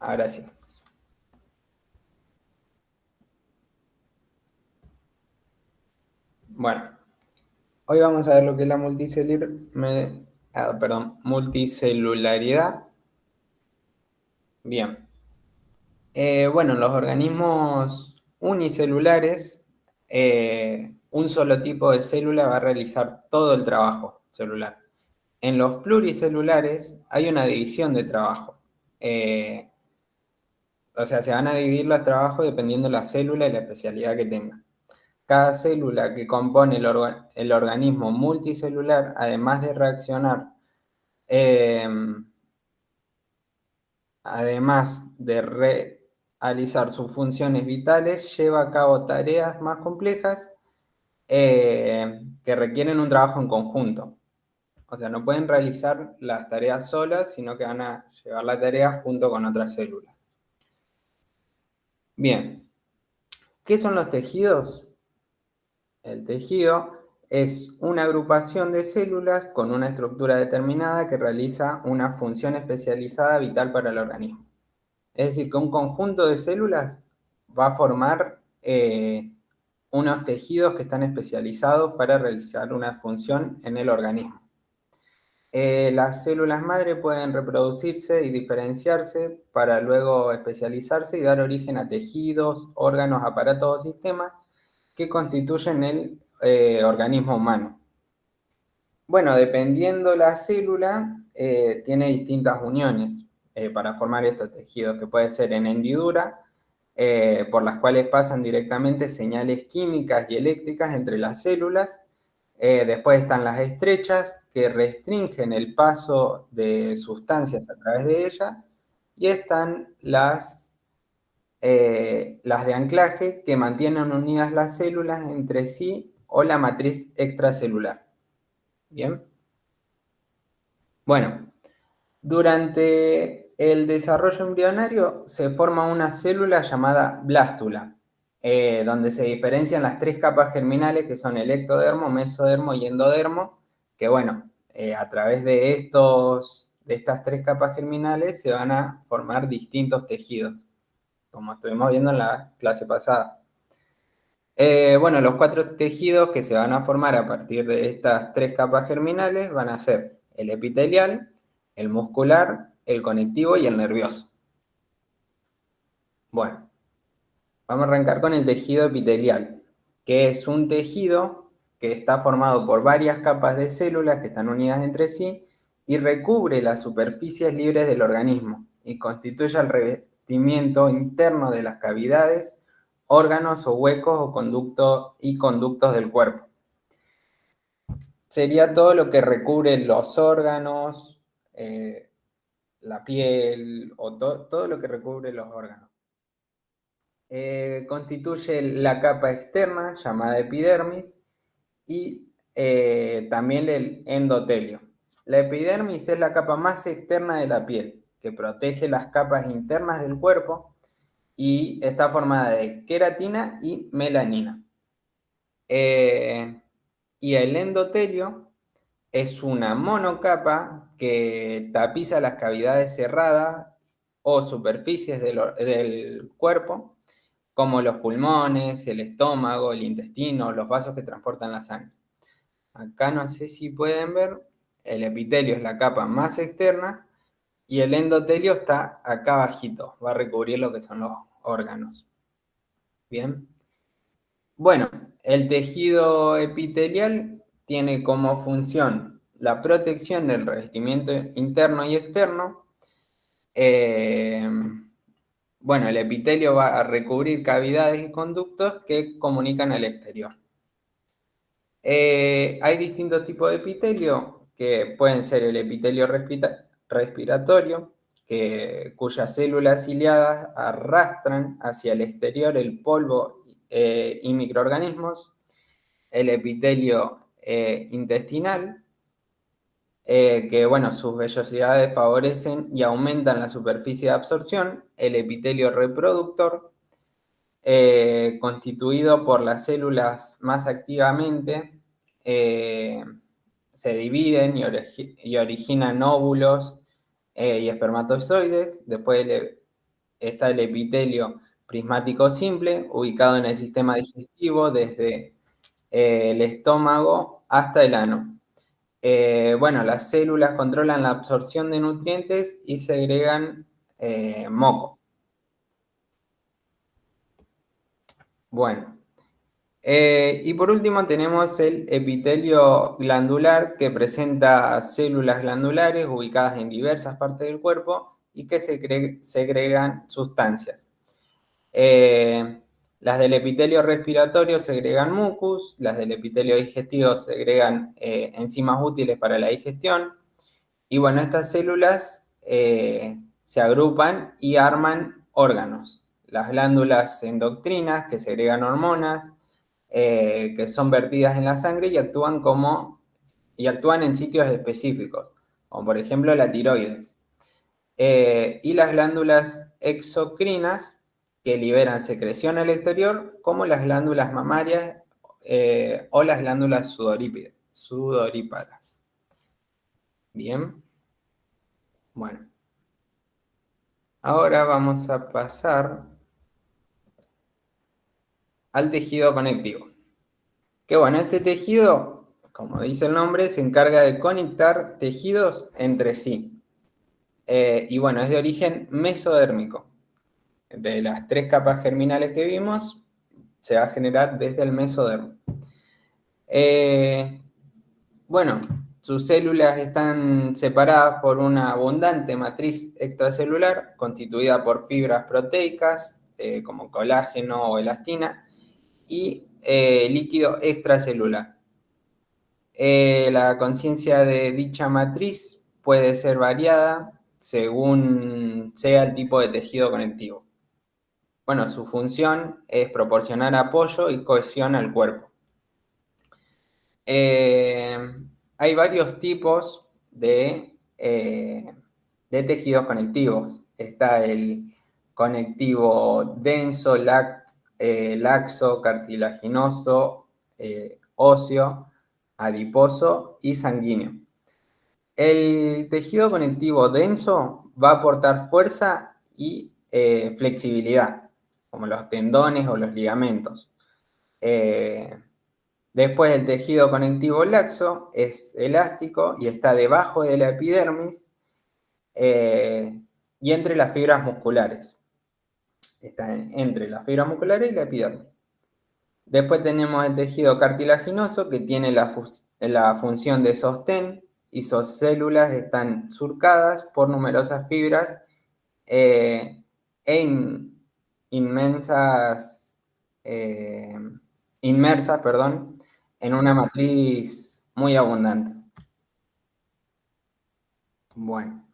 ahora sí. Bueno, hoy vamos a ver lo que es la multicelularidad. Bien. Bueno, los organismos unicelulares, un solo tipo de célula va a realizar todo el trabajo celular. En los pluricelulares hay una división de trabajo. O sea, se van a dividir los trabajos dependiendo de la célula y la especialidad que tenga. Cada célula que compone el organismo multicelular, además de reaccionar, eh, además de realizar sus funciones vitales, lleva a cabo tareas más complejas que requieren un trabajo en conjunto. O sea, no pueden realizar las tareas solas, sino que van a llevar la tarea junto con otras células. Bien, ¿qué son los tejidos? El tejido es una agrupación de células con una estructura determinada que realiza una función especializada vital para el organismo. Es decir, que un conjunto de células va a formar unos tejidos que están especializados para realizar una función en el organismo. Las células madre pueden reproducirse y diferenciarse para luego especializarse y dar origen a tejidos, órganos, aparatos o sistemas que constituyen el organismo humano. Bueno, dependiendo la célula, tiene distintas uniones para formar estos tejidos, que puede ser en hendidura, por las cuales pasan directamente señales químicas y eléctricas entre las células. Después están las estrechas, que restringen el paso de sustancias a través de ellas. Y están las de anclaje, que mantienen unidas las células entre sí, o la matriz extracelular. Bien. Bueno, durante el desarrollo embrionario se forma una célula llamada blástula, donde se diferencian las tres capas germinales que son el ectodermo, mesodermo y endodermo, que bueno, a través de estas tres capas germinales se van a formar distintos tejidos, como estuvimos viendo en la clase pasada. Bueno, los cuatro tejidos que se van a formar a partir de estas tres capas germinales van a ser el epitelial, el muscular, el conectivo y el nervioso. Bueno, vamos a arrancar con el tejido epitelial, que es un tejido que está formado por varias capas de células que están unidas entre sí y recubre las superficies libres del organismo y constituye el revestimiento interno de las cavidades, órganos o huecos o conductos del cuerpo. Sería todo lo que recubre los órganos, la piel, o todo lo que recubre los órganos. Constituye la capa externa, llamada epidermis, y también el endotelio. La epidermis es la capa más externa de la piel, que protege las capas internas del cuerpo y está formada de queratina y melanina. Y el endotelio es una monocapa que tapiza las cavidades cerradas o superficies del cuerpo, como los pulmones, el estómago, el intestino, los vasos que transportan la sangre. Acá no sé si pueden ver, el epitelio es la capa más externa y el endotelio está acá abajito, va a recubrir lo que son los órganos. Bien. Bueno, el tejido epitelial tiene como función la protección del revestimiento interno y externo. Bueno, el epitelio va a recubrir cavidades y conductos que comunican al exterior. Hay distintos tipos de epitelio, que pueden ser el epitelio respiratorio, cuyas células ciliadas arrastran hacia el exterior el polvo y microorganismos. El epitelio intestinal, que bueno, sus vellosidades favorecen y aumentan la superficie de absorción. El epitelio reproductor, constituido por las células más activamente, se dividen y originan óvulos y espermatozoides. Después está el epitelio prismático simple, ubicado en el sistema digestivo desde el estómago hasta el ano. Bueno, las células controlan la absorción de nutrientes y segregan moco. Bueno, y por último tenemos el epitelio glandular, que presenta células glandulares ubicadas en diversas partes del cuerpo y que segregan sustancias. Las del epitelio respiratorio segregan mucus, las del epitelio digestivo segregan enzimas útiles para la digestión. Y bueno, estas células se agrupan y arman órganos. Las glándulas endocrinas, que segregan hormonas, que son vertidas en la sangre y actúan en sitios específicos, como por ejemplo la tiroides. Y las glándulas exocrinas, que liberan secreción al exterior, como las glándulas mamarias o las glándulas sudoríparas. Bien, bueno. Ahora vamos a pasar al tejido conectivo. Que bueno, este tejido, como dice el nombre, se encarga de conectar tejidos entre sí. Y bueno, es de origen mesodérmico. De las 3 capas germinales que vimos, se va a generar desde el mesodermo. Bueno, sus células están separadas por una abundante matriz extracelular constituida por fibras proteicas, como colágeno o elastina, y líquido extracelular. La conciencia de dicha matriz puede ser variada según sea el tipo de tejido conectivo. Bueno, su función es proporcionar apoyo y cohesión al cuerpo. Hay varios tipos de tejidos conectivos. Está el conectivo denso, laxo, cartilaginoso, óseo, adiposo y sanguíneo. El tejido conectivo denso va a aportar fuerza y flexibilidad, como los tendones o los ligamentos. Después el tejido conectivo laxo es elástico y está debajo de la epidermis y entre las fibras musculares. Está entre las fibras musculares y la epidermis. Después tenemos el tejido cartilaginoso, que tiene la función de sostén y sus células están surcadas por numerosas fibras e inmersas, en una matriz muy abundante. Bueno,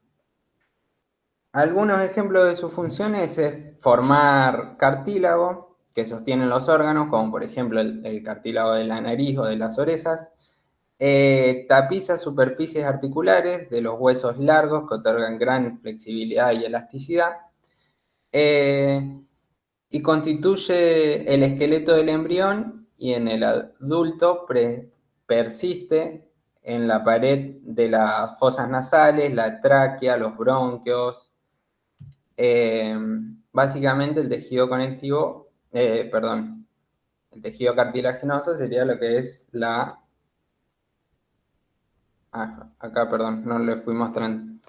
algunos ejemplos de sus funciones es formar cartílago que sostienen los órganos, como por ejemplo el cartílago de la nariz o de las orejas. Tapiza superficies articulares de los huesos largos que otorgan gran flexibilidad y elasticidad. Y constituye el esqueleto del embrión y en el adulto persiste en la pared de las fosas nasales, la tráquea, los bronquios. Básicamente el tejido conectivo, el tejido cartilaginoso sería lo que es acá, perdón, no lo fui mostrando.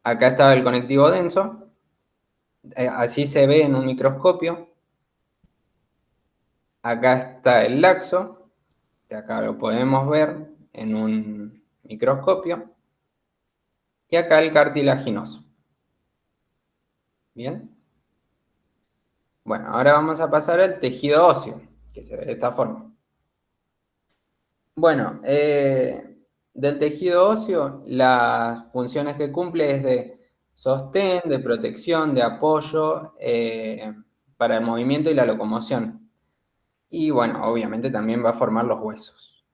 Acá estaba el conectivo denso, así se ve en un microscopio. Acá está el laxo, que acá lo podemos ver en un microscopio. Y acá el cartilaginoso. ¿Bien? Bueno, ahora vamos a pasar al tejido óseo, que se ve de esta forma. Bueno, del tejido óseo, las funciones que cumple es de sostén, de protección, de apoyo para el movimiento y la locomoción. Y bueno, obviamente también va a formar los huesos.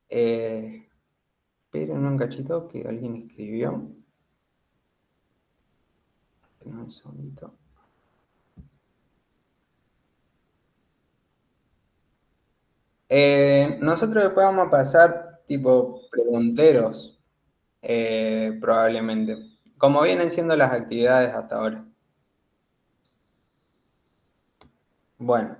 Esperen un cachito que alguien escribió. Esperen un segundito. Nosotros después vamos a pasar tipo pregunteros, probablemente. como vienen siendo las actividades hasta ahora. Bueno,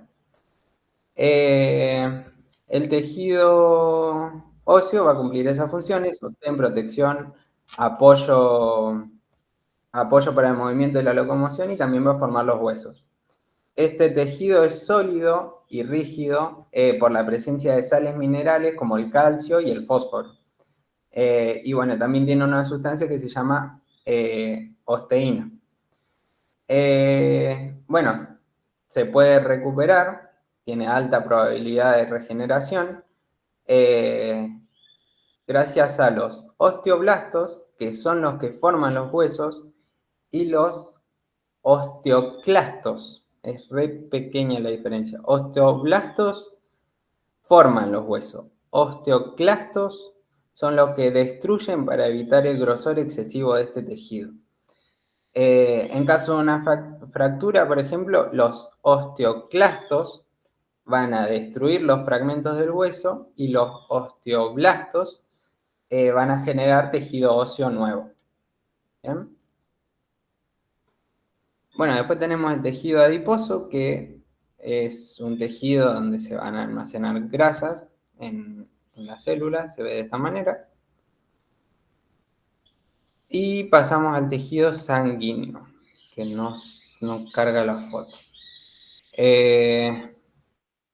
el tejido óseo va a cumplir esas funciones: sostén, protección, apoyo, apoyo para el movimiento y la locomoción, y también va a formar los huesos. Este tejido es sólido y rígido por la presencia de sales minerales como el calcio y el fósforo. Y bueno, también tiene una sustancia que se llama osteína. Bueno, se puede recuperar, tiene alta probabilidad de regeneración, gracias a los osteoblastos, que son los que forman los huesos, y los osteoclastos. Es re pequeña la diferencia. Osteoblastos forman los huesos. Osteoclastos son los que destruyen para evitar el grosor excesivo de este tejido. En caso de una fractura, por ejemplo, los osteoclastos van a destruir los fragmentos del hueso y los osteoblastos van a generar tejido óseo nuevo. ¿Bien? Bueno, después tenemos el tejido adiposo, que es un tejido donde se van a almacenar grasas en las células, se ve de esta manera. Y pasamos al tejido sanguíneo, que nos carga la foto.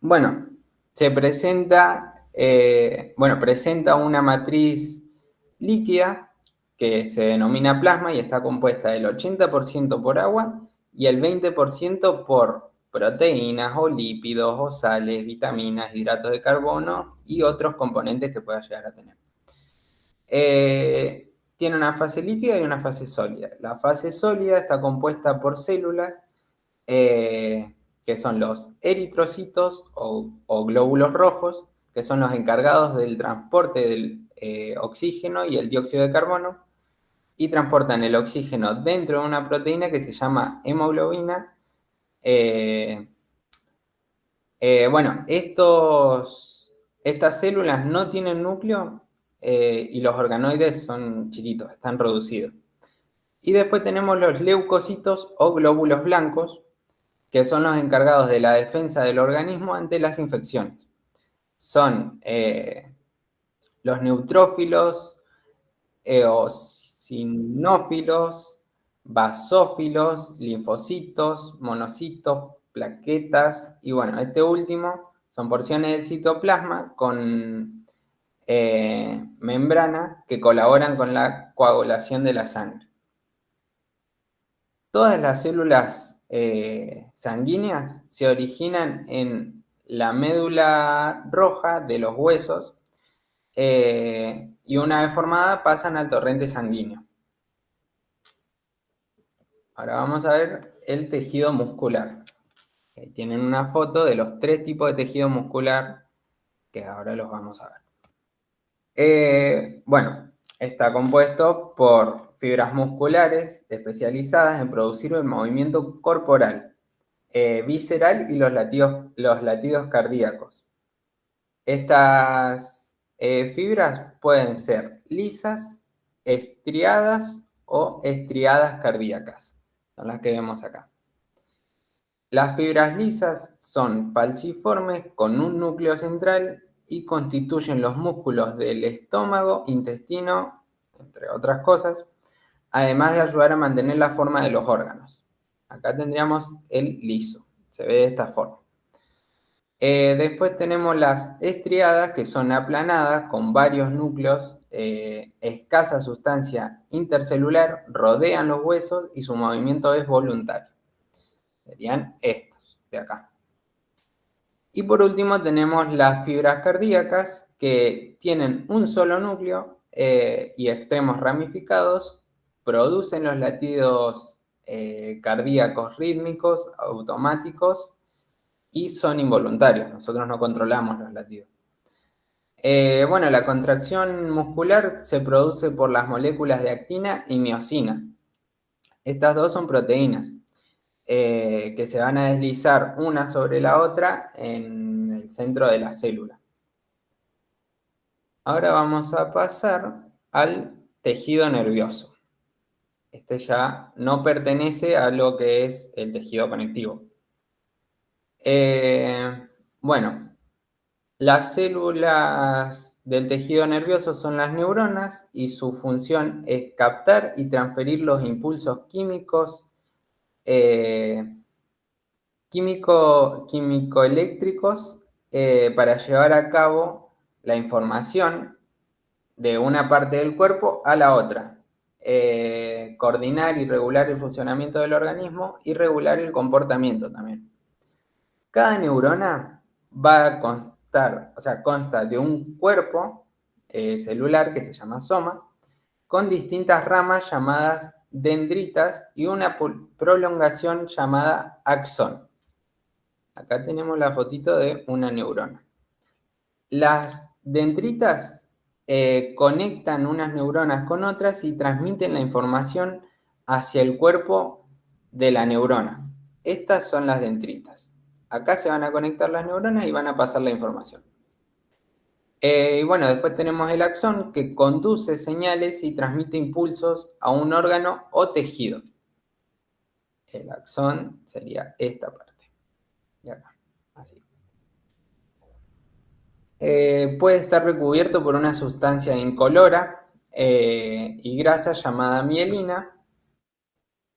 Bueno, se presenta, presenta una matriz líquida que se denomina plasma y está compuesta del 80% por agua y el 20% por proteínas o lípidos o sales, vitaminas, hidratos de carbono y otros componentes que pueda llegar a tener. Tiene una fase líquida y una fase sólida. La fase sólida está compuesta por células que son los eritrocitos o glóbulos rojos, que son los encargados del transporte del oxígeno y el dióxido de carbono, y transportan el oxígeno dentro de una proteína que se llama hemoglobina. Bueno, estas células no tienen núcleo y los organoides son chiquitos, están reducidos. Y después tenemos los leucocitos o glóbulos blancos, que son los encargados de la defensa del organismo ante las infecciones. Son los neutrófilos, eosinófilos, basófilos, linfocitos, monocitos, plaquetas, y bueno, este último son porciones del citoplasma con membrana que colaboran con la coagulación de la sangre. Todas las células sanguíneas se originan en la médula roja de los huesos y una vez formada pasan al torrente sanguíneo. Ahora vamos a ver el tejido muscular. Tienen una foto de los 3 tipos de tejido muscular que ahora los vamos a ver. Bueno, está compuesto por fibras musculares especializadas en producir el movimiento corporal, visceral y los latidos cardíacos. Estas fibras pueden ser lisas, estriadas o estriadas cardíacas. Son las que vemos acá. Las fibras lisas son falciformes con un núcleo central y constituyen los músculos del estómago, intestino, entre otras cosas, además de ayudar a mantener la forma de los órganos. Acá tendríamos el liso, se ve de esta forma. Después tenemos las estriadas, que son aplanadas con varios núcleos, escasa sustancia intercelular, rodean los huesos y su movimiento es voluntario. Serían estos de acá. Y por último tenemos las fibras cardíacas, que tienen un solo núcleo y extremos ramificados, producen los latidos cardíacos rítmicos, automáticos, y son involuntarios. Nosotros no controlamos los latidos. Bueno, la contracción muscular se produce por las moléculas de actina y miosina. Estas dos son proteínas que se van a deslizar una sobre la otra en el centro de la célula. Ahora vamos a pasar al tejido nervioso. Este ya no pertenece a lo que es el tejido conectivo. Bueno, las células del tejido nervioso son las neuronas y su función es captar y transferir los impulsos químicos, químico-eléctricos para llevar a cabo la información de una parte del cuerpo a la otra. Coordinar y regular el funcionamiento del organismo y regular el comportamiento también. Cada neurona va a constar, o sea, consta de un cuerpo celular que se llama soma, con distintas ramas llamadas dendritas y una prolongación llamada axón. Acá tenemos la fotito de una neurona. Las dendritas conectan unas neuronas con otras y transmiten la información hacia el cuerpo de la neurona. Estas son las dendritas. Acá se van a conectar las neuronas y van a pasar la información. Y bueno, después tenemos el axón que conduce señales y transmite impulsos a un órgano o tejido. El axón sería esta parte. Y acá, así. Puede estar recubierto por una sustancia incolora y grasa llamada mielina.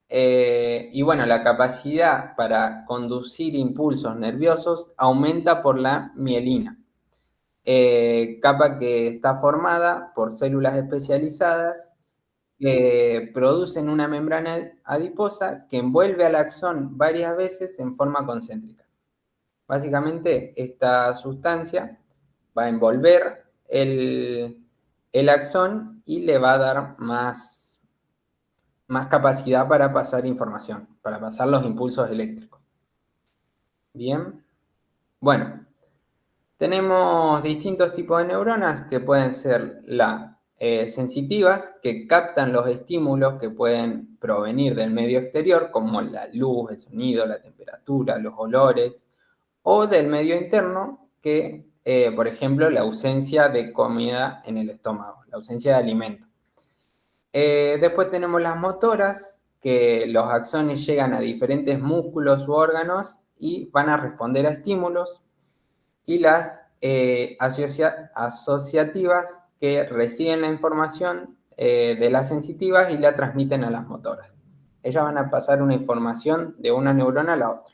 Y bueno, la capacidad para conducir impulsos nerviosos aumenta por la mielina, capa que está formada por células especializadas que producen una membrana adiposa que envuelve al axón varias veces en forma concéntrica. Básicamente, esta sustancia va a envolver el axón y le va a dar más capacidad para pasar información, para pasar los impulsos eléctricos. Bien. Bueno, tenemos distintos tipos de neuronas que pueden ser las sensitivas, que captan los estímulos que pueden provenir del medio exterior, como la luz, el sonido, la temperatura, los olores, o del medio interno, que, por ejemplo, la ausencia de comida en el estómago, la ausencia de alimento. Después tenemos las motoras, que los axones llegan a diferentes músculos u órganos y van a responder a estímulos. Y las asociativas, que reciben la información de las sensitivas y la transmiten a las motoras. Ellas van a pasar una información de una neurona a la otra.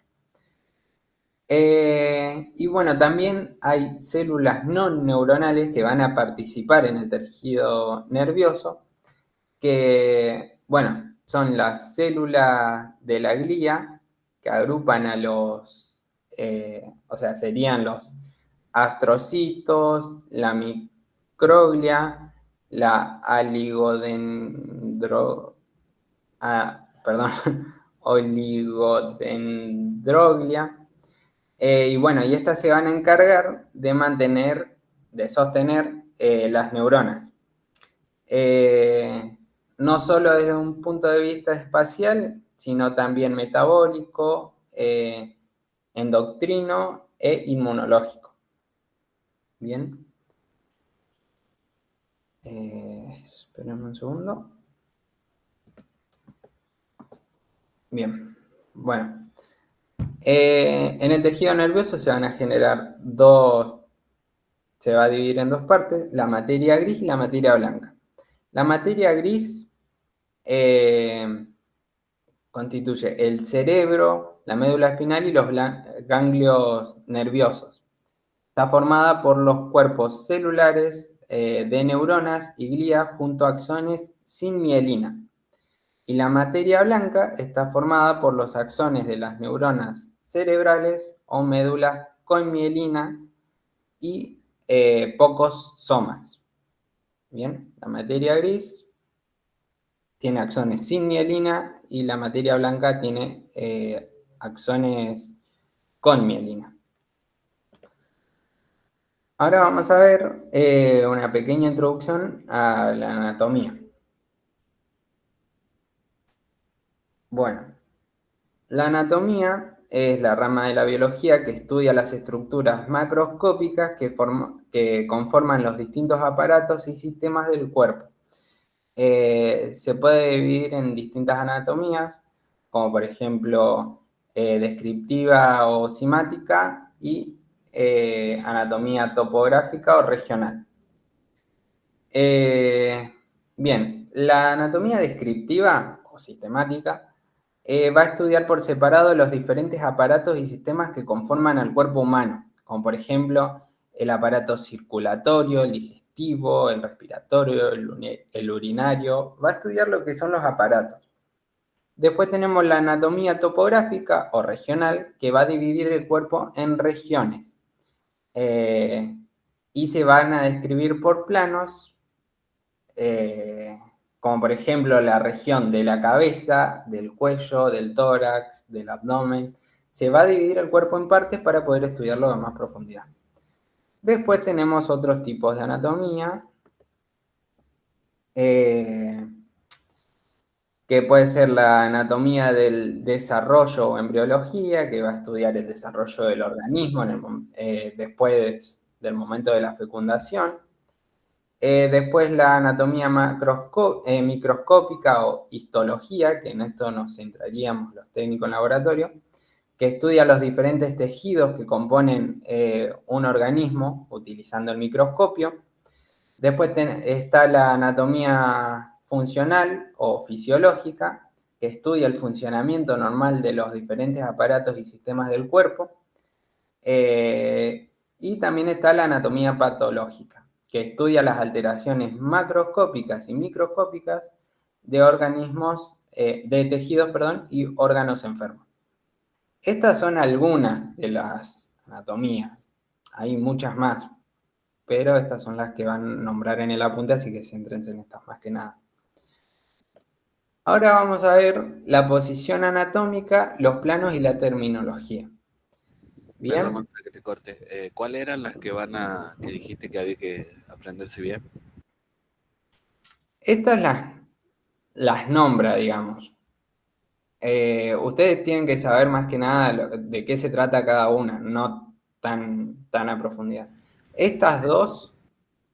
Y bueno, también hay células no neuronales que van a participar en el tejido nervioso, que, bueno, son las células de la glía, que agrupan a los, o sea, serían los astrocitos, la microglia, la oligodendroglia. Y bueno, y estas se van a encargar de sostener las neuronas. No solo desde un punto de vista espacial, sino también metabólico, endocrino e inmunológico. Bien. Espérenme un segundo. Bien. Bueno. En el tejido nervioso se van a generar se va a dividir en dos partes, la materia gris y la materia blanca. La materia gris constituye el cerebro, la médula espinal y los ganglios nerviosos. Está formada por los cuerpos celulares de neuronas y glía junto a axones sin mielina. Y la materia blanca está formada por los axones de las neuronas cerebrales o médulas con mielina y pocos somas. Bien, la materia gris tiene axones sin mielina y la materia blanca tiene axones con mielina. Ahora vamos a ver una pequeña introducción a la anatomía. Bueno, la anatomía es la rama de la biología que estudia las estructuras macroscópicas que conforman los distintos aparatos y sistemas del cuerpo. Se puede dividir en distintas anatomías, como por ejemplo descriptiva o simática y anatomía topográfica o regional. Bien, la anatomía descriptiva o sistemática va a estudiar por separado los diferentes aparatos y sistemas que conforman al cuerpo humano, como por ejemplo el aparato circulatorio, el digestivo, el respiratorio, el urinario. Va a estudiar lo que son los aparatos. Después tenemos la anatomía topográfica o regional, que va a dividir el cuerpo en regiones. Y se van a describir por planos, como por ejemplo la región de la cabeza, del cuello, del tórax, del abdomen. Se va a dividir el cuerpo en partes para poder estudiarlo en más profundidad. Después tenemos otros tipos de anatomía, que puede ser la anatomía del desarrollo o embriología, que va a estudiar el desarrollo del organismo después del momento de la fecundación. Después la anatomía microscópica o histología, que en esto nos centraríamos los técnicos en laboratorio, que estudia los diferentes tejidos que componen un organismo utilizando el microscopio. Después está la anatomía funcional o fisiológica, que estudia el funcionamiento normal de los diferentes aparatos y sistemas del cuerpo. Y también está la anatomía patológica, que estudia las alteraciones macroscópicas y microscópicas de organismos, de tejidos, perdón, y órganos enfermos. Estas son algunas de las anatomías. Hay muchas más, pero estas son las que van a nombrar en el apunte, así que céntrense en estas más que nada. Ahora vamos a ver la posición anatómica, los planos y la terminología. Perdón, ¿Bien? que te corte. ¿Cuáles eran las que dijiste que había que aprenderse bien? Estas las nombra, digamos. Ustedes tienen que saber más que nada de qué se trata cada una, no tan a profundidad. Estas dos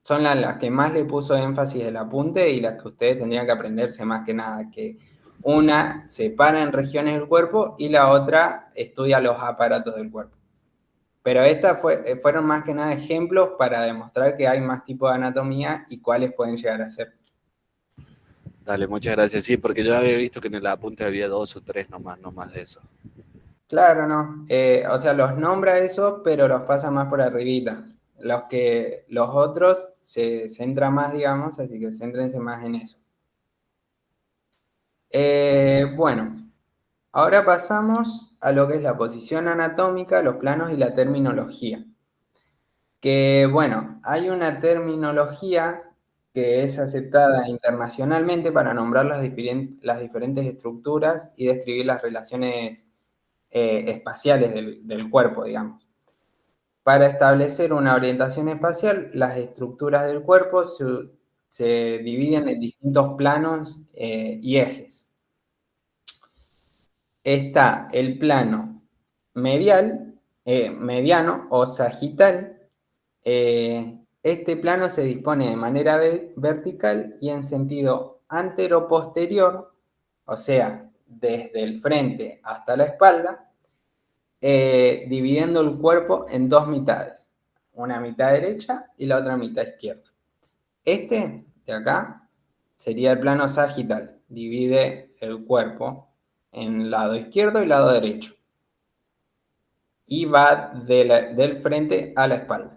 son las que más le puso énfasis el apunte y las que ustedes tendrían que aprenderse más que nada, que una separa en regiones del cuerpo y la otra estudia los aparatos del cuerpo. Pero estas fueron más que nada ejemplos para demostrar que hay más tipos de anatomía y cuáles pueden llegar a ser. Dale, muchas gracias. Sí, porque yo había visto que en el apunte había 2 o 3 nomás, no más de eso. Claro, no. O sea, los nombra eso, pero los pasa más por arribita. Los otros se centra más, digamos, así que céntrense más en eso. Bueno, ahora pasamos a lo que es la posición anatómica, los planos y la terminología. Que bueno, hay una terminología que es aceptada internacionalmente para nombrar las diferentes estructuras y describir las relaciones espaciales del cuerpo, digamos. Para establecer una orientación espacial, las estructuras del cuerpo se dividen en distintos planos y ejes. Está el plano mediano o sagital. Este plano se dispone de manera vertical y en sentido antero-posterior, o sea, desde el frente hasta la espalda, dividiendo el cuerpo en dos mitades, una mitad derecha y la otra mitad izquierda. Este de acá sería el plano sagital, divide el cuerpo en lado izquierdo y lado derecho y va del frente a la espalda.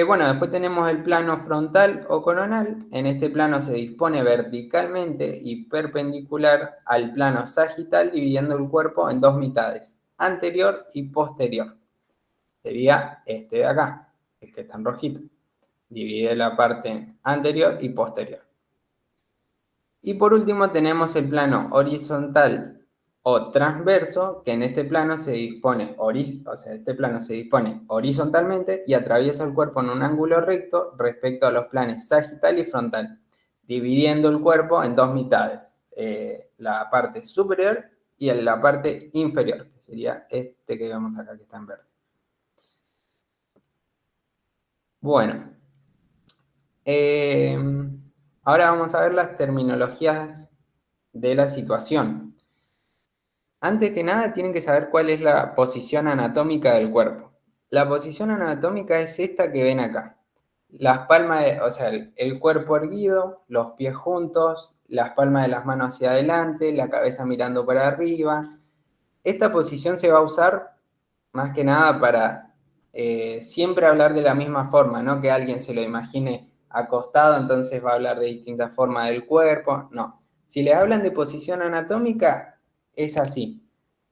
Bueno, después tenemos el plano frontal o coronal. En este plano se dispone verticalmente y perpendicular al plano sagital, dividiendo el cuerpo en dos mitades, anterior y posterior. Sería este de acá, el que está en rojito. Divide la parte anterior y posterior. Y por último tenemos el plano horizontal o transverso, que en este plano se dispone, este plano se dispone horizontalmente y atraviesa el cuerpo en un ángulo recto respecto a los planos sagital y frontal, dividiendo el cuerpo en dos mitades, la parte superior y la parte inferior, que sería este que vemos acá que está en verde. Bueno, Ahora vamos a ver las terminologías de la situación. Antes que nada, tienen que saber cuál es la posición anatómica del cuerpo. La posición anatómica es esta que ven acá. Las palmas, o sea, el cuerpo erguido, los pies juntos, las palmas de las manos hacia adelante, la cabeza mirando para arriba. Esta posición se va a usar más que nada para siempre hablar de la misma forma, no que alguien se lo imagine acostado, entonces va a hablar de distintas formas del cuerpo. No. Si le hablan de posición anatómica, es así.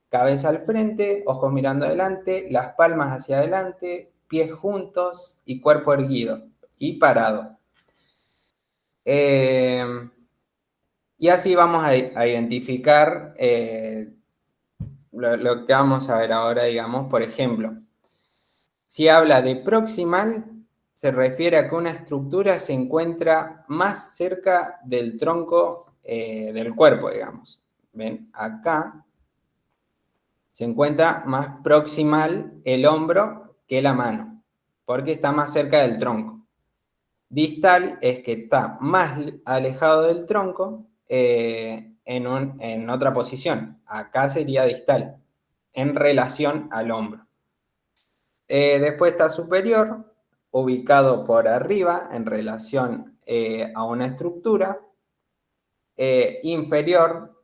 Cabeza al frente, ojos mirando adelante, las palmas hacia adelante, pies juntos y cuerpo erguido y parado. Y así vamos a identificar lo que vamos a ver ahora, digamos, por ejemplo. Si habla de proximal, se refiere a que una estructura se encuentra más cerca del tronco del cuerpo, digamos. ¿Ven? Acá se encuentra más proximal el hombro que la mano, porque está más cerca del tronco. Distal es que está más alejado del tronco en otra posición. Acá sería distal, en relación al hombro. Después está superior, ubicado por arriba en relación a una estructura. Inferior,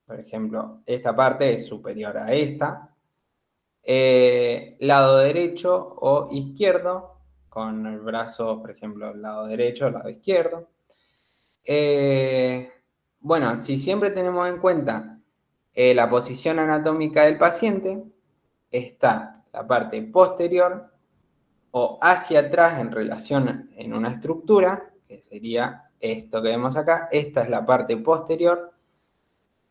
por ejemplo, esta parte es superior a esta. Lado derecho o izquierdo, con el brazo, por ejemplo, lado derecho, lado izquierdo. Bueno, si siempre tenemos en cuenta la posición anatómica del paciente, está la parte posterior o hacia atrás en relación en una estructura, que sería esto que vemos acá. Esta es la parte posterior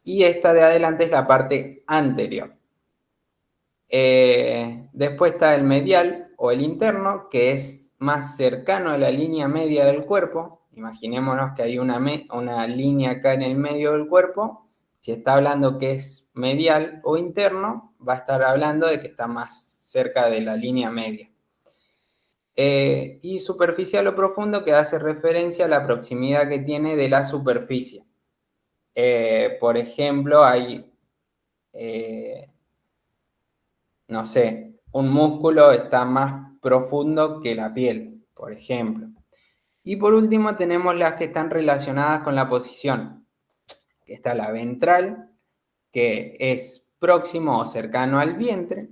y esta de adelante es la parte anterior. Después está el medial o el interno, que es más cercano a la línea media del cuerpo. Imaginémonos que hay una línea acá en el medio del cuerpo. Si está hablando que es medial o interno, va a estar hablando de que está más cerca de la línea media. Y superficial o profundo, que hace referencia a la proximidad que tiene de la superficie. Por ejemplo, hay, no sé, un músculo está más profundo que la piel, por ejemplo. Y por último tenemos las que están relacionadas con la posición, que está la ventral, que es próximo o cercano al vientre,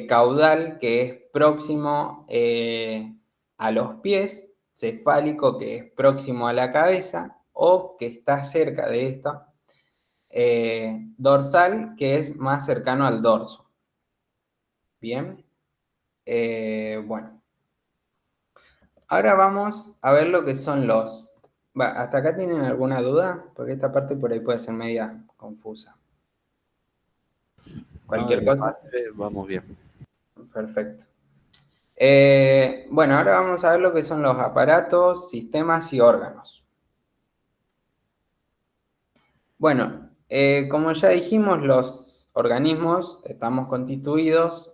caudal, que es próximo a los pies, cefálico, que es próximo a la cabeza o que está cerca de esto, dorsal, que es más cercano al dorso. Bien, bueno. Ahora vamos a ver lo que son los... ¿Hasta acá tienen alguna duda? Porque esta parte por ahí puede ser media confusa. Cualquier cosa. Vamos bien. Perfecto. Bueno, ahora vamos a ver lo que son los aparatos, sistemas y órganos. Bueno, como ya dijimos, los organismos estamos constituidos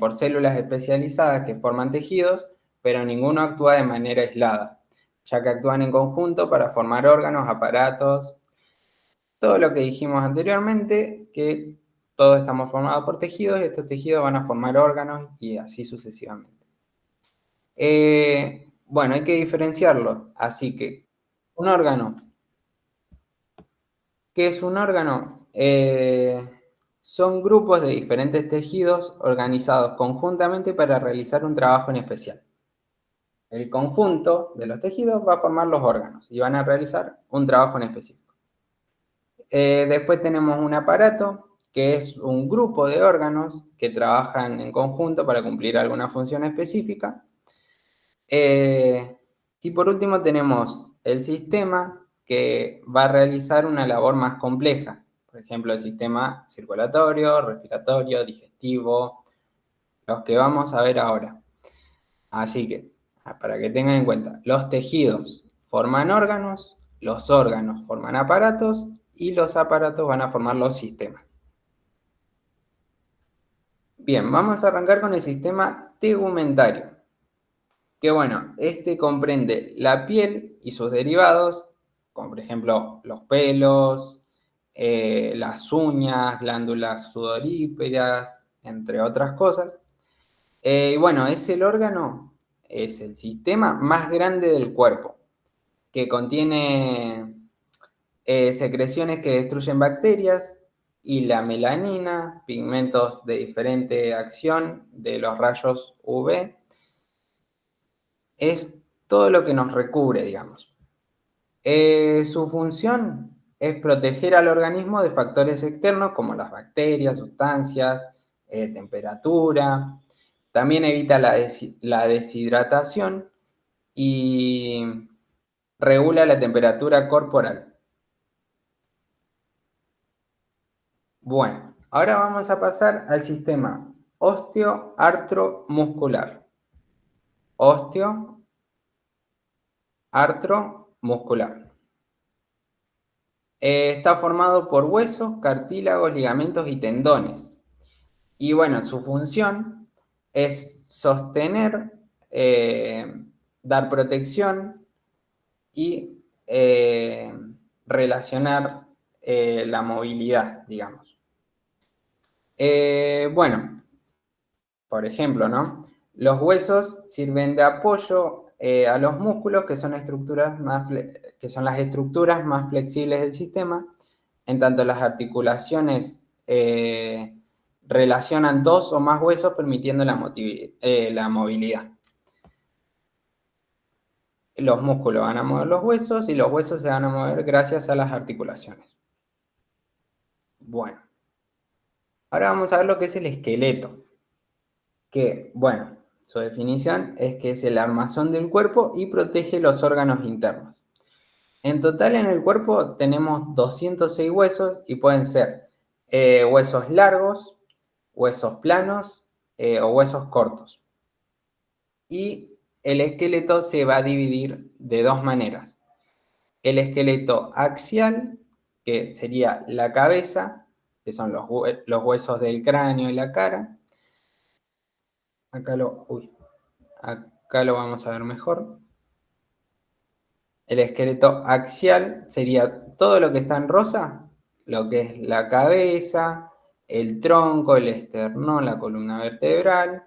por células especializadas que forman tejidos, pero ninguno actúa de manera aislada, ya que actúan en conjunto para formar órganos, aparatos, todo lo que dijimos anteriormente, que todos estamos formados por tejidos y estos tejidos van a formar órganos y así sucesivamente. Bueno, hay que diferenciarlo, así que un órgano. ¿Qué es un órgano? Son grupos de diferentes tejidos organizados conjuntamente para realizar un trabajo en especial. El conjunto de los tejidos va a formar los órganos y van a realizar un trabajo en específico. Después tenemos un aparato, que es un grupo de órganos que trabajan en conjunto para cumplir alguna función específica. Y por último tenemos el sistema, que va a realizar una labor más compleja. Por ejemplo, el sistema circulatorio, respiratorio, digestivo, los que vamos a ver ahora. Así que, para que tengan en cuenta, los tejidos forman órganos, los órganos forman aparatos y los aparatos van a formar los sistemas. Bien, vamos a arrancar con el sistema tegumentario, que bueno, este comprende la piel y sus derivados, como por ejemplo los pelos, las uñas, glándulas sudoríparas, entre otras cosas. Y bueno, es el órgano, es el sistema más grande del cuerpo, que contiene secreciones que destruyen bacterias y la melanina, pigmentos de diferente acción de los rayos UV, es todo lo que nos recubre, digamos. Su función es proteger al organismo de factores externos como las bacterias, sustancias, temperatura. También evita la deshidratación y regula la temperatura corporal. Bueno, ahora vamos a pasar al sistema osteoartromuscular. Osteoartromuscular. Está formado por huesos, cartílagos, ligamentos y tendones. Y bueno, su función es sostener, dar protección y relacionar la movilidad, digamos. Bueno, por ejemplo, ¿no? Los huesos sirven de apoyo a los músculos, que son, que son las estructuras más flexibles del sistema, en tanto las articulaciones relacionan dos o más huesos permitiendo la movilidad. Los músculos van a mover los huesos y los huesos se van a mover gracias a las articulaciones. Bueno, ahora vamos a ver lo que es el esqueleto. Que, bueno, su definición es que es el armazón del cuerpo y protege los órganos internos. En total en el cuerpo tenemos 206 huesos y pueden ser huesos largos, huesos planos o huesos cortos. Y el esqueleto se va a dividir de dos maneras. El esqueleto axial, que sería la cabeza, que son los huesos del cráneo y la cara. Acá lo vamos a ver mejor. El esqueleto axial sería todo lo que está en rosa, lo que es la cabeza, el tronco, el esternón, la columna vertebral,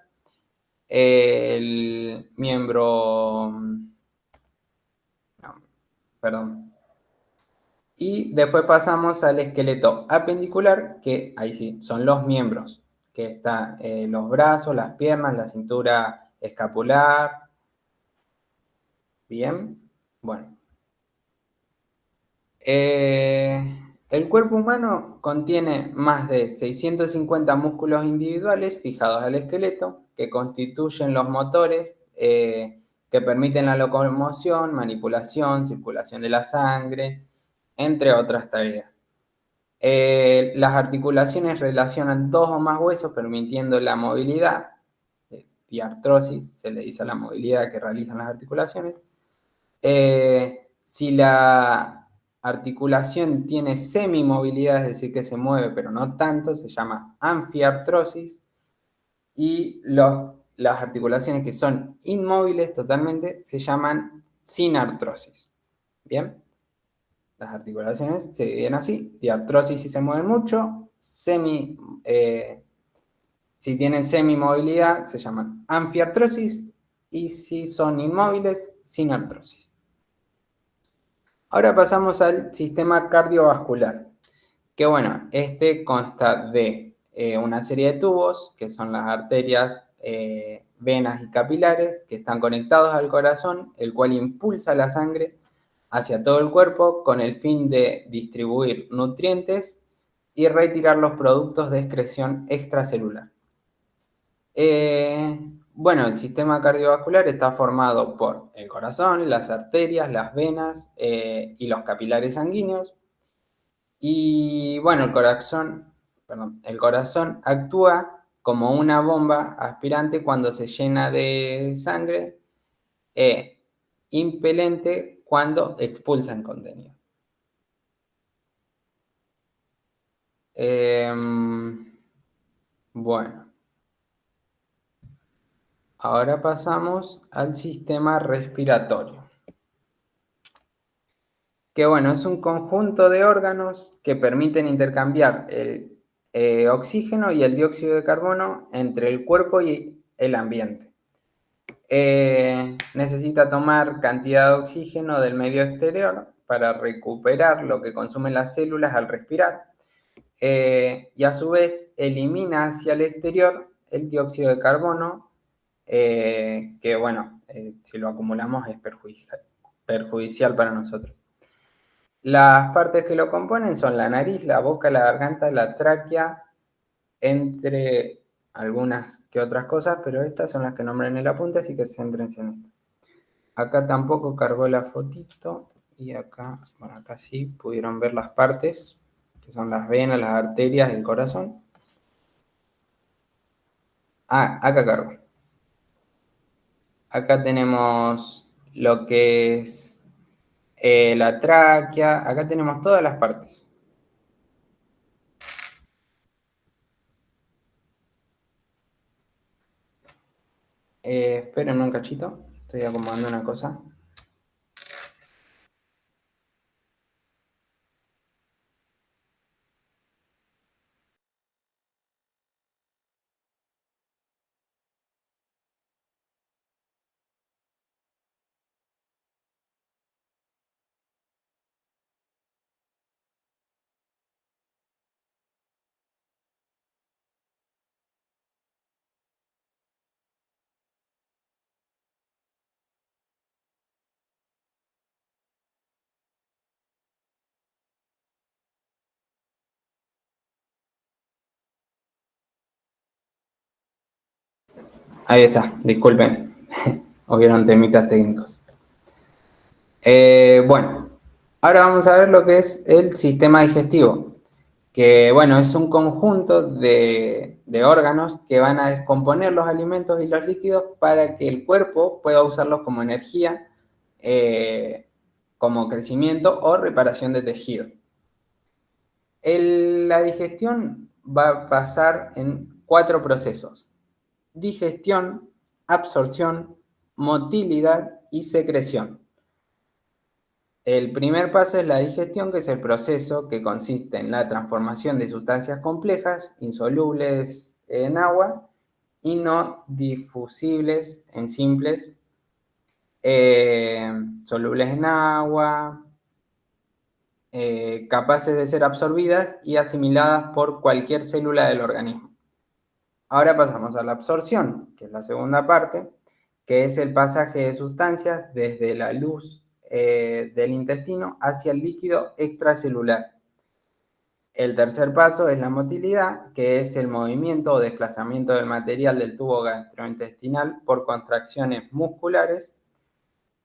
el miembro, no, perdón. Y después pasamos al esqueleto apendicular, que ahí sí, son los miembros, que están los brazos, las piernas, la cintura escapular. Bien, bueno. El cuerpo humano contiene más de 650 músculos individuales fijados al esqueleto que constituyen los motores que permiten la locomoción, manipulación, circulación de la sangre, entre otras tareas. Las articulaciones relacionan dos o más huesos permitiendo la movilidad. Diartrosis se le dice a la movilidad que realizan las articulaciones. Si la articulación tiene semimovilidad, es decir, que se mueve pero no tanto, se llama anfiartrosis. Y las articulaciones que son inmóviles totalmente se llaman sinartrosis. ¿Bien? Las articulaciones se dividen así: diartrosis si se mueven mucho, si tienen semimovilidad se llaman anfiartrosis, y si son inmóviles, sinartrosis. Ahora pasamos al sistema cardiovascular, que bueno, este consta de una serie de tubos, que son las arterias, venas y capilares, que están conectados al corazón, el cual impulsa la sangre hacia todo el cuerpo con el fin de distribuir nutrientes y retirar los productos de excreción extracelular. Bueno, el sistema cardiovascular está formado por el corazón, las arterias, las venas y los capilares sanguíneos. Y bueno, el corazón actúa como una bomba aspirante cuando se llena de sangre e impelente cuando expulsa el contenido. Bueno. Ahora pasamos al sistema respiratorio, que bueno, es un conjunto de órganos que permiten intercambiar el oxígeno y el dióxido de carbono entre el cuerpo y el ambiente. Necesita tomar cantidad de oxígeno del medio exterior para recuperar lo que consumen las células al respirar, y a su vez elimina hacia el exterior el dióxido de carbono, que bueno, si lo acumulamos es perjudicial para nosotros. Las partes que lo componen son la nariz, la boca, la garganta, la tráquea, entre algunas que otras cosas, pero estas son las que nombran en el apunte, así que céntrense en esto. Acá tampoco cargó la fotito, y acá, bueno, acá sí pudieron ver las partes, que son las venas, las arterias, el corazón. Ah, acá cargo. Acá tenemos lo que es la tráquea, acá tenemos todas las partes. Esperen un cachito, estoy acomodando una cosa. Ahí está, disculpen, hubieron temitas técnicos. Bueno, ahora vamos a ver lo que es el sistema digestivo, que bueno, es un conjunto de órganos que van a descomponer los alimentos y los líquidos para que el cuerpo pueda usarlos como energía, como crecimiento o reparación de tejido. La digestión va a pasar en 4 procesos: digestión, absorción, motilidad y secreción. El primer paso es la digestión, que es el proceso que consiste en la transformación de sustancias complejas, insolubles en agua y no difusibles en simples, solubles en agua, capaces de ser absorbidas y asimiladas por cualquier célula del organismo. Ahora pasamos a la absorción, que es la segunda parte, que es el pasaje de sustancias desde la luz del intestino hacia el líquido extracelular. El tercer paso es la motilidad, que es el movimiento o desplazamiento del material del tubo gastrointestinal por contracciones musculares.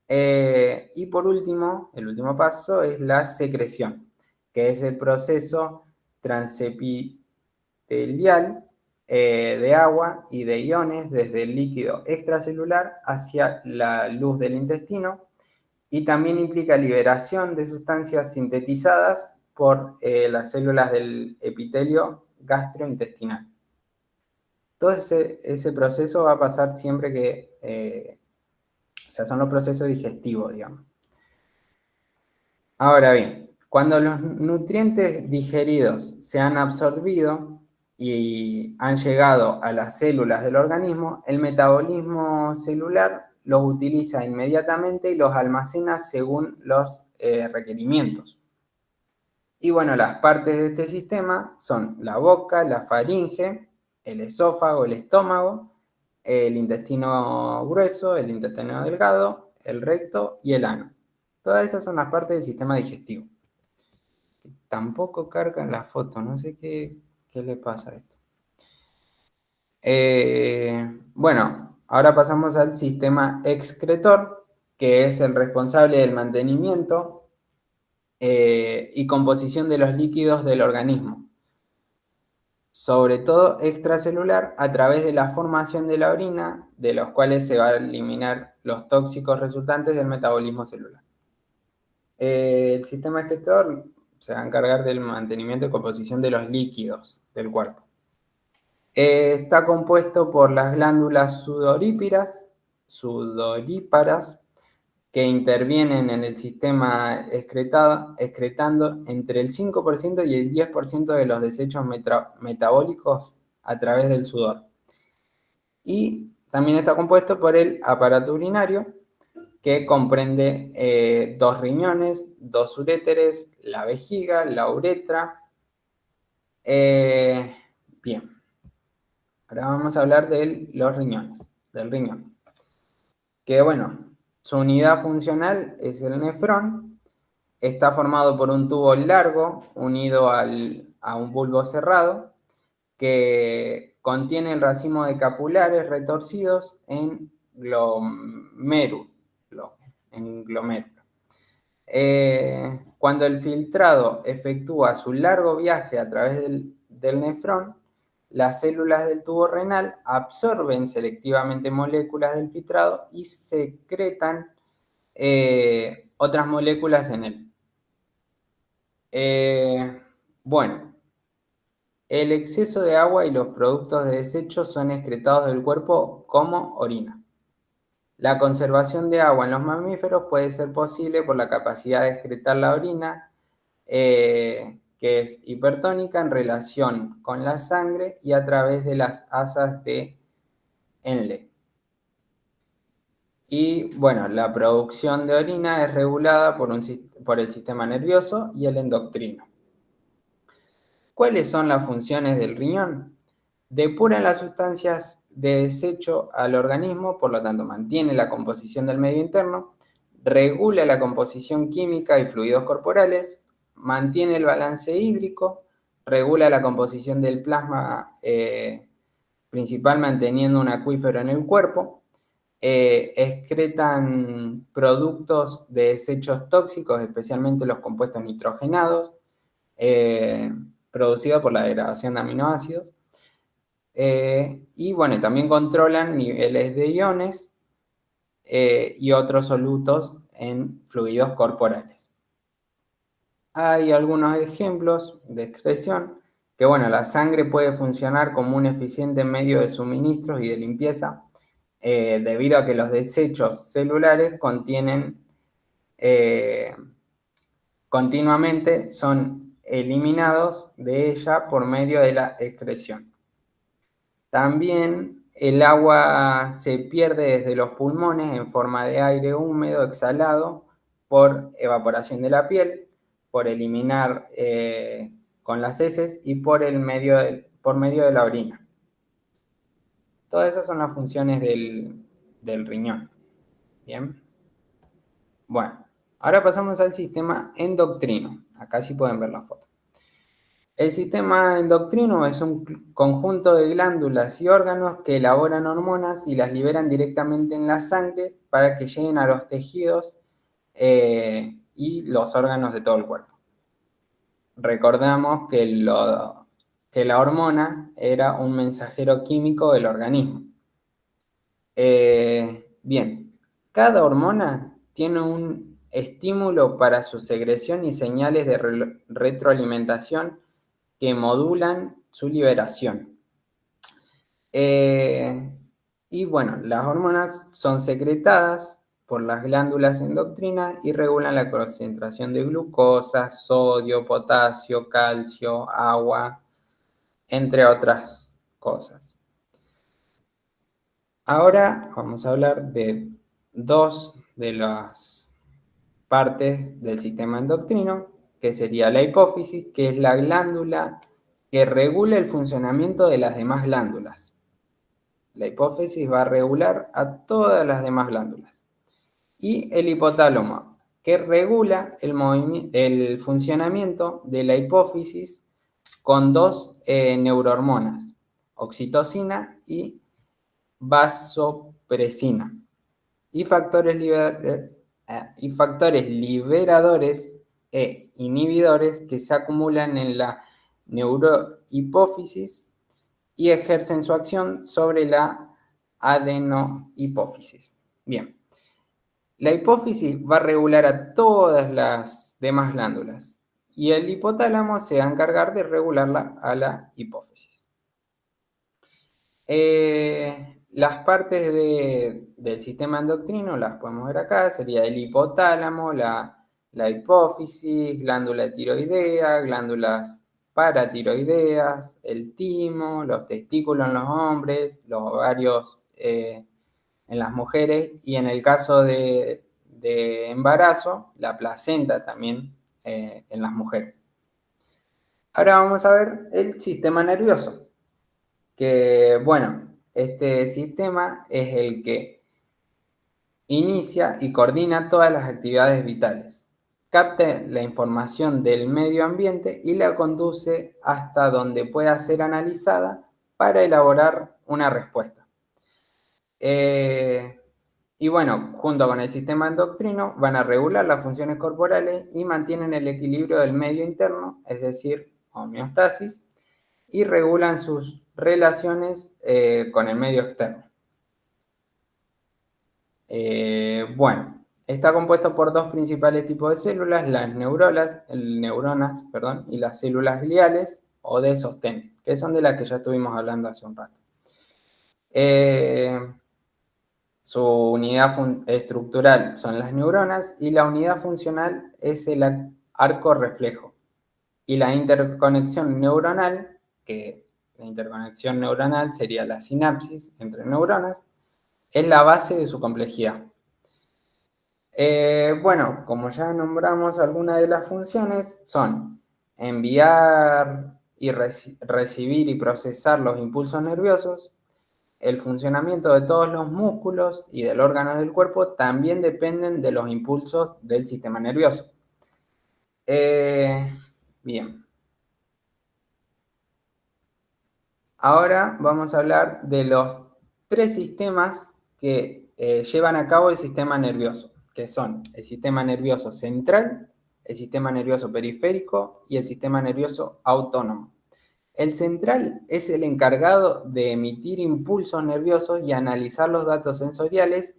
Y por último, el último paso es la secreción, que es el proceso transepitelial de agua y de iones desde el líquido extracelular hacia la luz del intestino, y también implica liberación de sustancias sintetizadas por las células del epitelio gastrointestinal. Todo ese proceso va a pasar siempre que, o sea, son los procesos digestivos, digamos. Ahora bien, cuando los nutrientes digeridos se han absorbido y han llegado a las células del organismo, el metabolismo celular los utiliza inmediatamente y los almacena según los requerimientos. Y bueno, las partes de este sistema son la boca, la faringe, el esófago, el estómago, el intestino grueso, el intestino delgado, el recto y el ano. Todas esas son las partes del sistema digestivo. Tampoco cargan la foto, no sé qué le pasa a esto. Bueno, ahora pasamos al sistema excretor, que es el responsable del mantenimiento y composición de los líquidos del organismo, sobre todo extracelular, a través de la formación de la orina, de los cuales se va a eliminar los tóxicos resultantes del metabolismo celular. El sistema excretor se va a encargar del mantenimiento y composición de los líquidos del cuerpo. Está compuesto por las glándulas sudoríparas que intervienen en el sistema excretando entre el 5% y el 10% de los desechos metabólicos a través del sudor. Y también está compuesto por el aparato urinario, que comprende 2 riñones, 2 uréteres, la vejiga, la uretra. Bien, ahora vamos a hablar de los riñones, del riñón. Que bueno, su unidad funcional es el nefrón. Está formado por un tubo largo unido a un bulbo cerrado que contiene el racimo de capilares retorcidos en glomérulo. Cuando el filtrado efectúa su largo viaje a través del nefrón, las células del tubo renal absorben selectivamente moléculas del filtrado y secretan otras moléculas en él. Bueno, el exceso de agua y los productos de desecho son excretados del cuerpo como orina. La conservación de agua en los mamíferos puede ser posible por la capacidad de excretar la orina, que es hipertónica en relación con la sangre y a través de las asas de Henle. Y bueno, la producción de orina es regulada por el sistema nervioso y el endocrino. ¿Cuáles son las funciones del riñón? Depura las sustancias de desecho al organismo, por lo tanto mantiene la composición del medio interno, regula la composición química y fluidos corporales, mantiene el balance hídrico, regula la composición del plasma principal manteniendo un acuífero en el cuerpo, excretan productos de desechos tóxicos, especialmente los compuestos nitrogenados, producidos por la degradación de aminoácidos. Y bueno, también controlan niveles de iones y otros solutos en fluidos corporales. Hay algunos ejemplos de excreción que, bueno, la sangre puede funcionar como un eficiente medio de suministros y de limpieza debido a que los desechos celulares continuamente son eliminados de ella por medio de la excreción. También el agua se pierde desde los pulmones en forma de aire húmedo exhalado por evaporación de la piel, por eliminar con las heces y por medio de la orina. Todas esas son las funciones del riñón. Bien. Bueno, ahora pasamos al sistema endocrino. Acá sí pueden ver la foto. El sistema endocrino es un conjunto de glándulas y órganos que elaboran hormonas y las liberan directamente en la sangre para que lleguen a los tejidos y los órganos de todo el cuerpo. Recordamos que la hormona era un mensajero químico del organismo. Bien, cada hormona tiene un estímulo para su secreción y señales de retroalimentación que modulan su liberación. Y bueno, las hormonas son secretadas por las glándulas endocrinas y regulan la concentración de glucosa, sodio, potasio, calcio, agua, entre otras cosas. Ahora vamos a hablar de dos de las partes del sistema endocrino, que sería la hipófisis, que es la glándula que regula el funcionamiento de las demás glándulas. La hipófisis va a regular a todas las demás glándulas. Y el hipotálamo, que regula el funcionamiento de la hipófisis con dos neurohormonas, oxitocina y vasopresina, y factores liberadores e inhibidores que se acumulan en la neurohipófisis y ejercen su acción sobre la adenohipófisis. Bien, la hipófisis va a regular a todas las demás glándulas y el hipotálamo se va a encargar de regularla a la hipófisis. Las partes del sistema endocrino las podemos ver acá, sería el hipotálamo, la hipófisis, glándula tiroidea, glándulas paratiroideas, el timo, los testículos en los hombres, los ovarios en las mujeres y en el caso de embarazo, la placenta también en las mujeres. Ahora vamos a ver el sistema nervioso, que bueno, este sistema es el que inicia y coordina todas las actividades vitales, capta la información del medio ambiente y la conduce hasta donde pueda ser analizada para elaborar una respuesta. Y bueno, junto con el sistema endocrino van a regular las funciones corporales y mantienen el equilibrio del medio interno, es decir, homeostasis, y regulan sus relaciones con el medio externo. Bueno, está compuesto por dos principales tipos de células, las neuronas, y las células gliales o de sostén, que son de las que ya estuvimos hablando hace un rato. Su unidad estructural son las neuronas y la unidad funcional es el arco reflejo. Y la interconexión neuronal, que la interconexión neuronal sería la sinapsis entre neuronas, es la base de su complejidad. Bueno, como ya nombramos, algunas de las funciones son enviar y recibir y procesar los impulsos nerviosos. El funcionamiento de todos los músculos y del órgano del cuerpo también dependen de los impulsos del sistema nervioso. Bien. Ahora vamos a hablar de los tres sistemas que llevan a cabo el sistema nervioso, que son el sistema nervioso central, el sistema nervioso periférico y el sistema nervioso autónomo. El central es el encargado de emitir impulsos nerviosos y analizar los datos sensoriales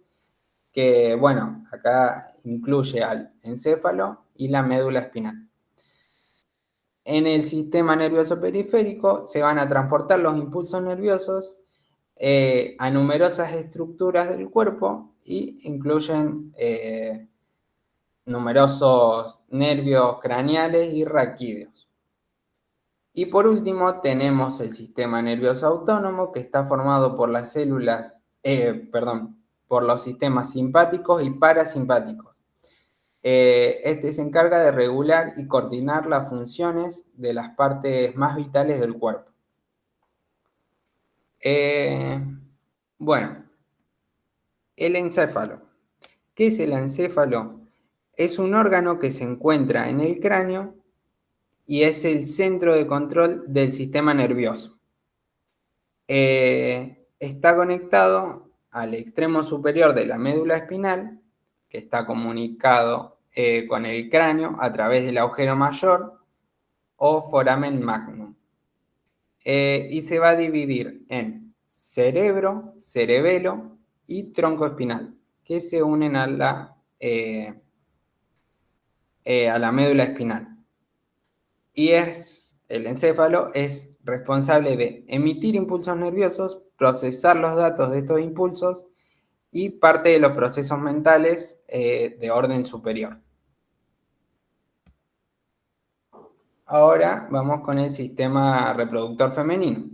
que, bueno, acá incluye al encéfalo y la médula espinal. En el sistema nervioso periférico se van a transportar los impulsos nerviosos a numerosas estructuras del cuerpo y incluyen numerosos nervios craneales y raquídeos. Y por último tenemos el sistema nervioso autónomo, que está formado por las células, por los sistemas simpáticos y parasimpáticos. Este se encarga de regular y coordinar las funciones de las partes más vitales del cuerpo. Bueno, el encéfalo. ¿Qué es el encéfalo? Es un órgano que se encuentra en el cráneo y es el centro de control del sistema nervioso. Está conectado al extremo superior de la médula espinal, que está comunicado con el cráneo a través del agujero mayor o foramen magnum. Y se va a dividir en cerebro, cerebelo y tronco espinal, que se unen a la médula espinal. Y el encéfalo es responsable de emitir impulsos nerviosos, procesar los datos de estos impulsos y parte de los procesos mentales de orden superior. Ahora vamos con el sistema reproductor femenino,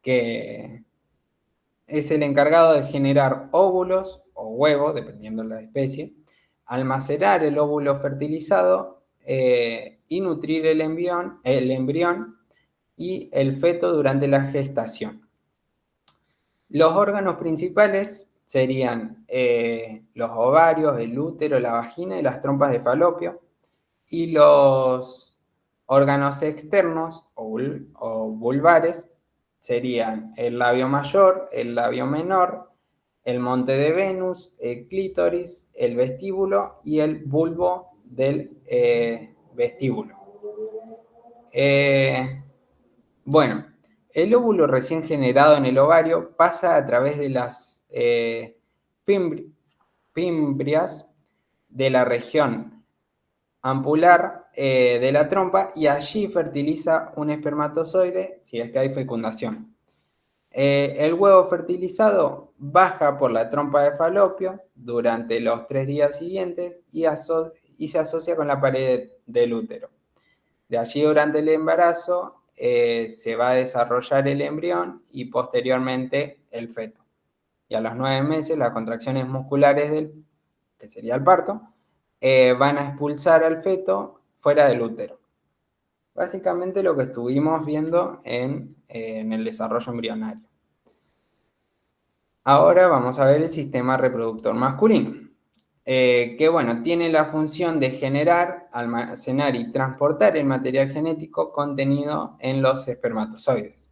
que es el encargado de generar óvulos o huevos, dependiendo de la especie, almacenar el óvulo fertilizado y nutrir el embrión y el feto durante la gestación. Los órganos principales serían los ovarios, el útero, la vagina y las trompas de falopio, y los órganos externos o vulvares serían el labio mayor, el labio menor, el monte de Venus, el clítoris, el vestíbulo y el bulbo del vestíbulo. Bueno, el óvulo recién generado en el ovario pasa a través de las fimbrias de la región ampular de la trompa y allí fertiliza un espermatozoide si es que hay fecundación. El huevo fertilizado baja por la trompa de falopio durante los 3 días siguientes y se asocia con la pared del útero. De allí, durante el embarazo, se va a desarrollar el embrión y posteriormente el feto. Y a los 9 meses, las contracciones musculares que sería el parto, van a expulsar al feto fuera del útero. Básicamente lo que estuvimos viendo en el desarrollo embrionario. Ahora vamos a ver el sistema reproductor masculino, que bueno, tiene la función de generar, almacenar y transportar el material genético contenido en los espermatozoides.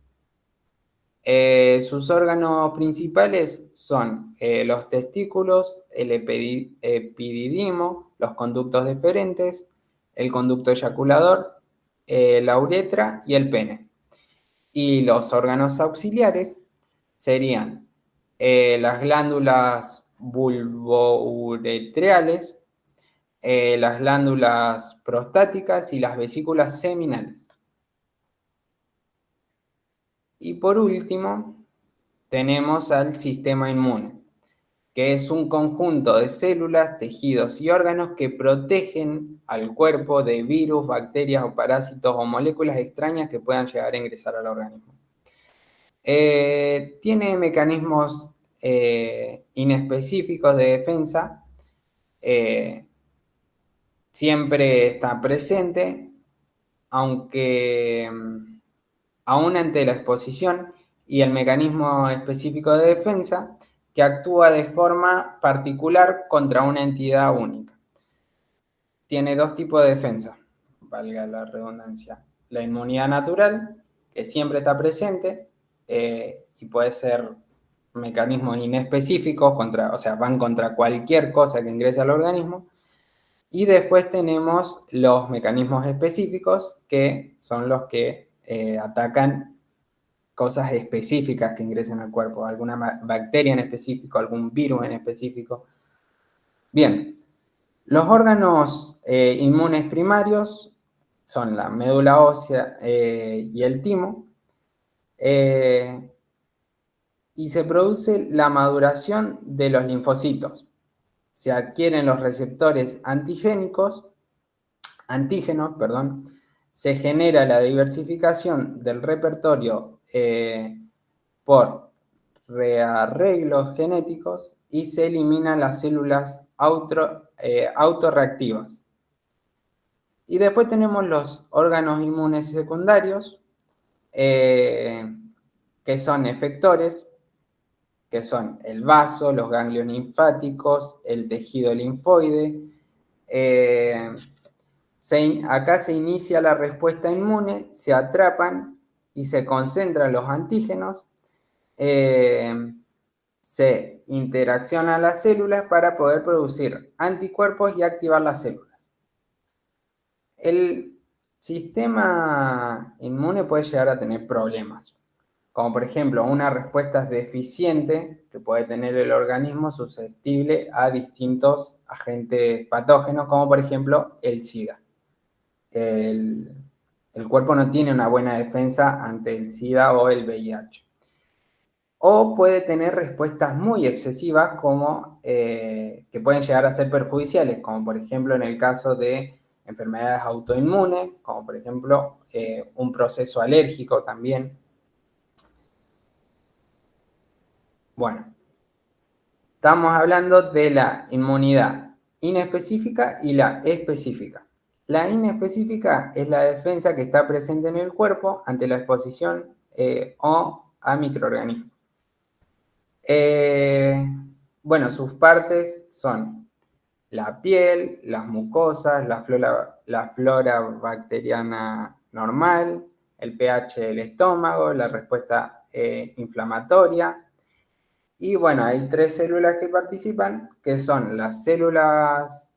Sus órganos principales son los testículos, el epididimo, los conductos deferentes, el conducto eyaculador, la uretra y el pene. Y los órganos auxiliares serían las glándulas bulbouretreales, las glándulas prostáticas y las vesículas seminales. Y por último, tenemos al sistema inmune, que es un conjunto de células, tejidos y órganos que protegen al cuerpo de virus, bacterias o parásitos o moléculas extrañas que puedan llegar a ingresar al organismo. Tiene mecanismos inespecíficos de defensa, siempre está presente, aunque aún ante la exposición, y el mecanismo específico de defensa que actúa de forma particular contra una entidad única. Tiene 2 tipos de defensa, valga la redundancia. La inmunidad natural, que siempre está presente, y puede ser mecanismos inespecíficos, o sea, van contra cualquier cosa que ingrese al organismo. Y después tenemos los mecanismos específicos, que son los que atacan cosas específicas que ingresen al cuerpo, alguna bacteria en específico, algún virus en específico. Bien, los órganos inmunes primarios son la médula ósea y el timo, y se produce la maduración de los linfocitos. Se adquieren los receptores antígenos, se genera la diversificación del repertorio por rearreglos genéticos y se eliminan las células autorreactivas. Y después tenemos los órganos inmunes secundarios, que son efectores, que son el vaso, los ganglios linfáticos, el tejido linfoide. Acá se inicia la respuesta inmune, se atrapan y se concentran los antígenos, se interaccionan las células para poder producir anticuerpos y activar las células. El sistema inmune puede llegar a tener problemas, como por ejemplo una respuesta deficiente que puede tener el organismo susceptible a distintos agentes patógenos, como por ejemplo el SIDA. El cuerpo no tiene una buena defensa ante el SIDA o el VIH. O puede tener respuestas muy excesivas que pueden llegar a ser perjudiciales, como por ejemplo en el caso de enfermedades autoinmunes, como por ejemplo un proceso alérgico también. Bueno, estamos hablando de la inmunidad inespecífica y la específica. La inespecífica es la defensa que está presente en el cuerpo ante la exposición o a microorganismos. Bueno, sus partes son la piel, las mucosas, la flora bacteriana normal, el pH del estómago, la respuesta inflamatoria. Y bueno, hay 3 células que participan, que son las células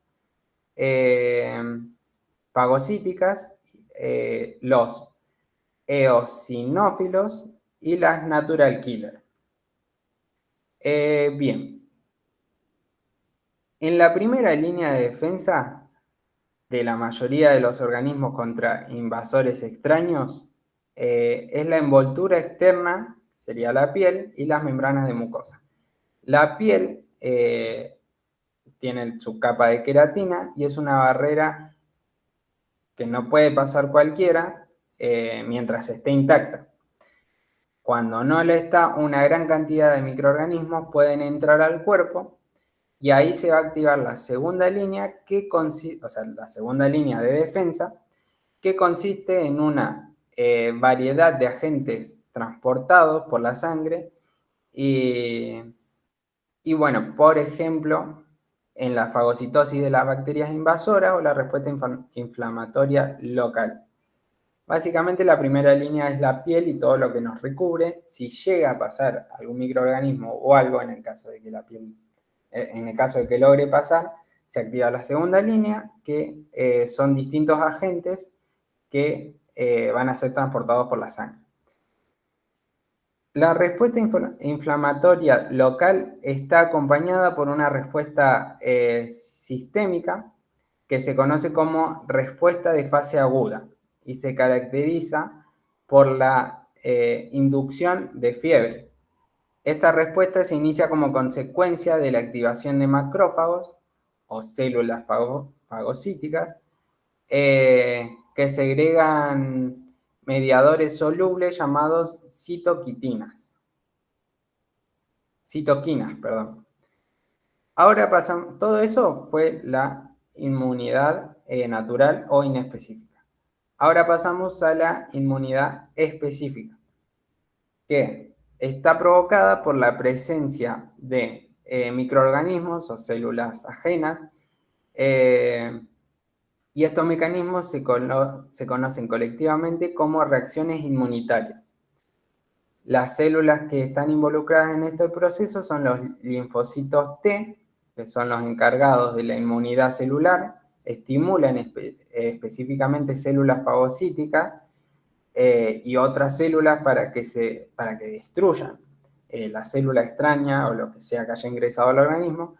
fagocíticas, los eosinófilos y las natural killer. Bien, en la primera línea de defensa de la mayoría de los organismos contra invasores extraños es la envoltura externa, sería la piel, y las membranas de mucosa. La piel tiene su capa de queratina y es una barrera que no puede pasar cualquiera mientras esté intacta. Cuando no lo está, una gran cantidad de microorganismos pueden entrar al cuerpo y ahí se va a activar la segunda línea, la segunda línea de defensa, que consiste en una variedad de agentes transportados por la sangre y bueno, por ejemplo, en la fagocitosis de las bacterias invasoras o la respuesta inflamatoria local. Básicamente la primera línea es la piel y todo lo que nos recubre. Si llega a pasar algún microorganismo o algo, en el caso de que la piel, en el caso de que logre pasar, se activa la segunda línea, que son distintos agentes que van a ser transportados por la sangre. La respuesta inflamatoria local está acompañada por una respuesta sistémica que se conoce como respuesta de fase aguda y se caracteriza por la inducción de fiebre. Esta respuesta se inicia como consecuencia de la activación de macrófagos o células fagocíticas que segregan mediadores solubles llamados citoquinas, perdón. Ahora pasamos, todo eso fue la inmunidad natural o inespecífica. Ahora pasamos a la inmunidad específica, que está provocada por la presencia de microorganismos o células ajenas, y estos mecanismos se conocen colectivamente como reacciones inmunitarias. Las células que están involucradas en este proceso son los linfocitos T, que son los encargados de la inmunidad celular, estimulan específicamente células fagocíticas y otras células para que destruyan la célula extraña o lo que sea que haya ingresado al organismo.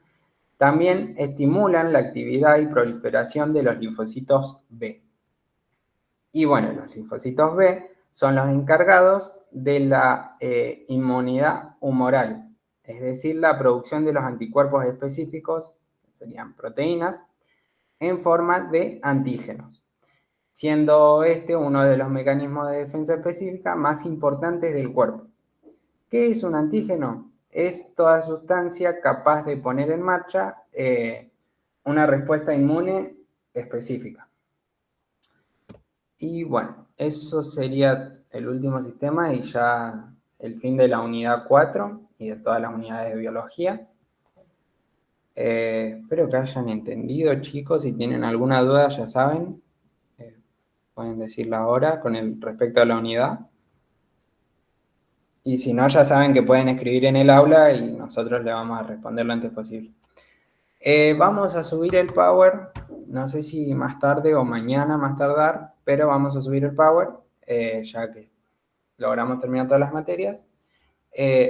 También estimulan la actividad y proliferación de los linfocitos B. Y bueno, los linfocitos B son los encargados de la inmunidad humoral, es decir, la producción de los anticuerpos específicos, que serían proteínas, en forma de antígenos, siendo este uno de los mecanismos de defensa específica más importantes del cuerpo. ¿Qué es un antígeno? Es toda sustancia capaz de poner en marcha una respuesta inmune específica. Y bueno, eso sería el último sistema y ya el fin de la unidad 4 y de todas las unidades de biología. Espero que hayan entendido, chicos. Si tienen alguna duda, ya saben, pueden decirla ahora con respecto a la unidad. Y si no, ya saben que pueden escribir en el aula y nosotros le vamos a responder lo antes posible. Vamos a subir el Power, no sé si más tarde o mañana más tardar, pero vamos a subir el Power, ya que logramos terminar todas las materias,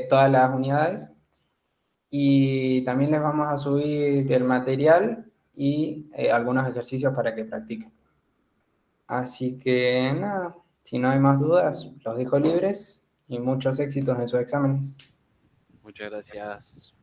todas las unidades. Y también les vamos a subir el material y algunos ejercicios para que practiquen. Así que nada, si no hay más dudas, los dejo libres y muchos éxitos en sus exámenes. Muchas gracias.